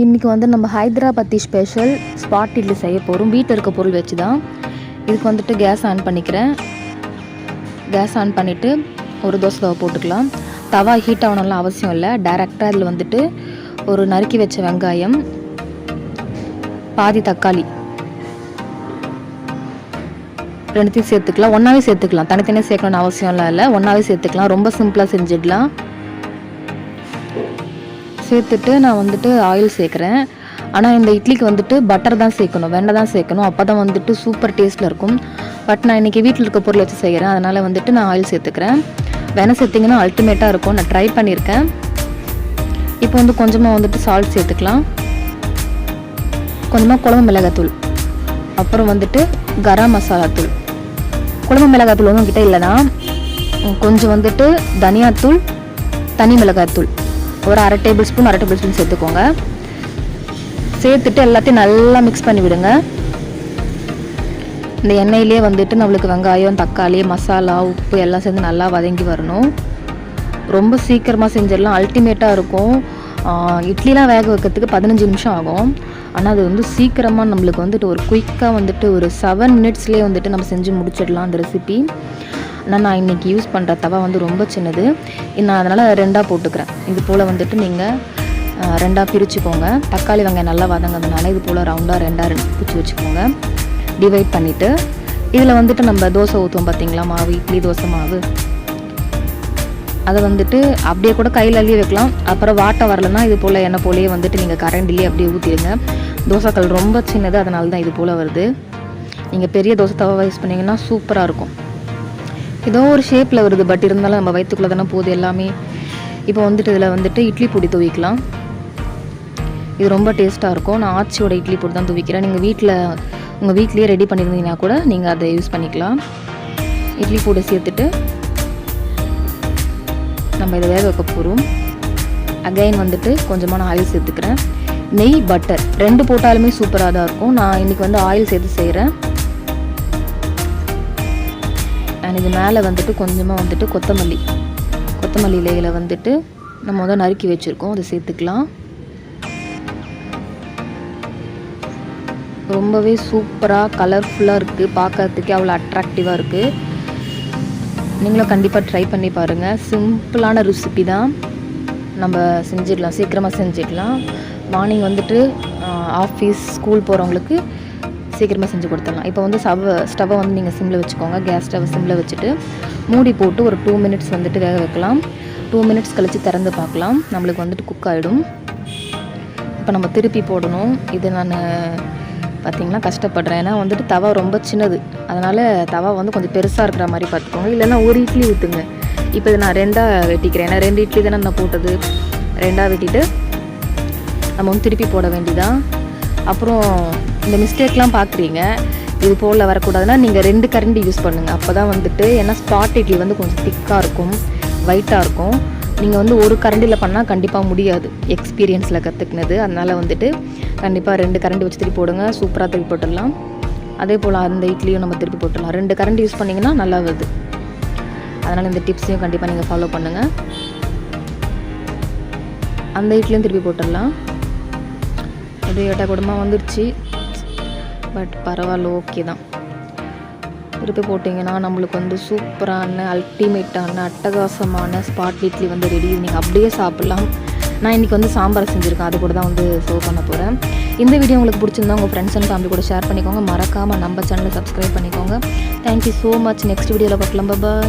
இன்றைக்கி வந்து நம்ம ஹைதராபாத்தி ஸ்பெஷல் ஸ்பாட் இட்லி செய்ய போகிறோம். வீட்டில் இருக்க பொருள் வச்சு தான். இதுக்கு வந்துட்டு கேஸ் ஆன் பண்ணிக்கிறேன். கேஸ் ஆன் பண்ணிவிட்டு ஒரு தோசை தவா போட்டுக்கலாம். தவா ஹீட் ஆகணும்லாம் அவசியம் இல்லை. டைரெக்டாக இதில் வந்துட்டு ஒரு நறுக்கி வச்ச வெங்காயம், பாதி தக்காளி ரெண்டுத்தையும் சேர்த்துக்கலாம். ஒன்றாவே சேர்த்துக்கலாம். தனித்தனியாக சேர்க்கணும்னு அவசியம்லாம் இல்லை. ஒன்றாவே சேர்த்துக்கலாம். ரொம்ப சிம்பிளாக செஞ்சிடலாம். சேர்த்துட்டு நான் வந்துட்டு ஆயில் சேர்க்குறேன். ஆனால் இந்த இட்லிக்கு வந்துட்டு பட்டர் தான் சேர்க்கணும், வெண்ணெய் தான் சேர்க்கணும். அப்போ தான் வந்துட்டு சூப்பர் டேஸ்ட்டில் இருக்கும். பட் நான் இன்றைக்கி வீட்டில் இருக்க பொருள் வச்சு செய்கிறேன். அதனால் வந்துட்டு நான் ஆயில் சேர்த்துக்கிறேன். வெண்ணெய் சேர்த்திங்கன்னா அல்டிமேட்டாக இருக்கும். நான் ட்ரை பண்ணியிருக்கேன். இப்போ வந்து கொஞ்சமாக வந்துட்டு சால்ட் சேர்த்துக்கலாம். கொஞ்சமாக குழம்பு மிளகாத்தூள், அப்புறம் வந்துட்டு கரம் மசாலா தூள். குழம்பு மிளகாத்தூள் வந்து உங்ககிட்ட இல்லைனா கொஞ்சம் வந்துட்டு தனியாத்தூள், தனி மிளகாத்தூள் ஒரு அரை டேபிள் ஸ்பூன் சேர்த்துக்கோங்க. சேர்த்துட்டு எல்லாத்தையும் நல்லா மிக்ஸ் பண்ணி விடுங்க. இந்த எண்ணெயிலே வந்துட்டு நம்மளுக்கு வெங்காயம், தக்காளி, மசாலா, உப்பு எல்லாம் சேர்ந்து நல்லா வதங்கி வரணும். ரொம்ப சீக்கிரமாக செஞ்சிடலாம். அல்டிமேட்டாக இருக்கும். இட்லிலாம் வேக வைக்கிறதுக்கு 15 நிமிஷம் ஆகும். ஆனால் அது வந்து சீக்கிரமாக நம்மளுக்கு வந்துட்டு ஒரு குயிக்காக வந்துட்டு ஒரு 7 மினிட்ஸ்லேயே வந்துட்டு நம்ம செஞ்சு முடிச்சிடலாம் அந்த ரெசிபி. ஆனால் நான் இன்றைக்கி யூஸ் பண்ணுற தவா வந்து ரொம்ப சின்னது. நான் அதனால் 2ஆக போட்டுக்கிறேன். இது போல் வந்துட்டு நீங்கள் 2ஆக பிரிச்சுக்கோங்க. தக்காளி வெங்காயம் நல்லா வதங்கிறதுனால இது போல் ரவுண்டாக 2ஆக பிரித்து வச்சுக்கோங்க. டிவைட் பண்ணிவிட்டு இதில் வந்துட்டு நம்ம தோசை ஊற்றுவோம் பார்த்திங்களா, மாவு, இட்லி தோசை மாவு, அதை வந்துட்டு அப்படியே கூட கையில் அள்ளியே வைக்கலாம். அப்புறம் வாட்டை வரலன்னா இது போல் எண்ணெய் போலேயே வந்துட்டு நீங்கள் கரண்டிலே அப்படியே ஊற்றிடுங்க. தோசைக்கல் ரொம்ப சின்னது, அதனால தான் இது போல் வருது. நீங்கள் பெரிய தோசை தவா யூஸ் பண்ணிங்கன்னா சூப்பராக இருக்கும். ஏதோ ஒரு ஷேப்பில் வருது, பட் இருந்தாலும் நம்ம வயிற்றுக்குள்ளே தானே போகுது எல்லாமே. இப்போ வந்துட்டு இதில் வந்துட்டு இட்லி பொடி துவிக்கலாம். இது ரொம்ப டேஸ்ட்டாக இருக்கும். நான் ஆச்சியோட இட்லி பொடி தான் துவிக்கிறேன். நீங்கள் உங்கள் வீட்லேயே ரெடி பண்ணியிருந்தீங்கன்னா கூட நீங்கள் அதை யூஸ் பண்ணிக்கலாம். இட்லி பொடி சேர்த்துட்டு நம்ம இதை வேக வைக்க போகிறோம். அகைன் வந்துட்டு கொஞ்சமான ஆயில் சேர்த்துக்கிறேன். நெய், பட்டர் 2 போட்டாலுமே சூப்பராக தான் இருக்கும். நான் இன்றைக்கி வந்து ஆயில் சேர்த்து செய்கிறேன். அண்ட் இது மேலே வந்துட்டு கொஞ்சமாக வந்துட்டு கொத்தமல்லி இலைகளை வந்துட்டு நம்ம நறுக்கி வச்சுருக்கோம், அதை சேர்த்துக்கலாம். ரொம்பவே சூப்பராக கலர்ஃபுல்லாக இருக்குது. பார்க்கறதுக்கே அவ்வளோ அட்ராக்டிவாக இருக்குது. நீங்களும் கண்டிப்பாக ட்ரை பண்ணி பாருங்கள். சிம்பிளான ரெசிபி தான். நம்ம செஞ்சிடலாம், சீக்கிரமாக செஞ்சிடலாம். மார்னிங் வந்துட்டு ஆஃபீஸ், ஸ்கூல் போகிறவங்களுக்கு சீக்கிரமாக செஞ்சு கொடுத்துடலாம். இப்போ வந்து ஸ்டவ்வை வந்து நீங்கள் சிம்மில் வச்சுக்கோங்க. கேஸ் ஸ்டவ் சிம்மில் வச்சுட்டு மூடி போட்டு ஒரு 2 மினிட்ஸ் வந்துட்டு வேக வைக்கலாம். 2 மினிட்ஸ் கழித்து திறந்து பார்க்கலாம். நம்மளுக்கு வந்துட்டு குக் ஆகிடும். இப்போ நம்ம திருப்பி போடணும். இது நான் பார்த்திங்கன்னா கஷ்டப்படுறேன். ஏன்னா வந்துட்டு தவா ரொம்ப சின்னது, அதனால் தவா வந்து கொஞ்சம் பெருசாக இருக்கிற மாதிரி பார்த்துக்கோங்க. இல்லைன்னா ஒரு இட்லி ஊற்றுங்க. இப்போ இதை நான் 2ஆக வெட்டிக்கிறேன். ஏன்னா 2 இட்லி தானே நான் போட்டது. 2ஆக வெட்டிட்டு நம்ம வந்து திருப்பி போட வேண்டியதான். அப்புறம் இந்த மிஸ்டேக்லாம் பார்க்குறீங்க, இது போல் வரக்கூடாதுன்னா நீங்கள் 2 கரண்டி யூஸ் பண்ணுங்கள். அப்போ தான் வந்துட்டு, ஏன்னா ஸ்பாட் இட்லி வந்து கொஞ்சம் திக்காக இருக்கும், ஒயிட்டாக இருக்கும். நீங்கள் வந்து ஒரு கரண்டியில் பண்ணால் கண்டிப்பாக முடியாது. எக்ஸ்பீரியன்ஸில் கற்றுக்கினது. அதனால் வந்துட்டு கண்டிப்பாக 2 கரண்டி வச்சு திருப்பி போடுங்க. சூப்பராக திருப்பி போட்டுடலாம். அதே போல் அந்த இட்லியும் நம்ம திருப்பி போட்டுடலாம். 2 கரண்டி யூஸ் பண்ணிங்கன்னா நல்லா வருது. அதனால் இந்த டிப்ஸையும் கண்டிப்பாக நீங்கள் ஃபாலோ பண்ணுங்கள். அந்த இட்லியும் திருப்பி போட்டுடலாம். அது ஏட்டா கூடமாக வந்துடுச்சு, பட் பரவாயில்ல, ஓகே தான். திருப்பி போட்டிங்கன்னா நம்மளுக்கு வந்து சூப்பரான, அல்டிமேட்டான, அட்டகாசமான ஸ்பாட் இட்லி வந்து ரெடி. நீங்கள் அப்படியே சாப்பிட்லாம். நான் இன்றைக்கி வந்து சாம்பார் செஞ்சுருக்கேன். அது கூட தான் வந்து சர்வ் பண்ண போகிறேன். இந்த வீடியோ உங்களுக்கு பிடிச்சிருந்தா உங்கள் ஃப்ரெண்ட்ஸ் அண்ட் ஃபேமிலி கூட ஷேர் பண்ணிக்கோங்க. மறக்காமல் நம்ம சேனலை சப்ஸ்கிரைப் பண்ணிக்கோங்க. Thank you so much. நெக்ஸ்ட் வீடியோவில் பார்க்கலாம். பாய்.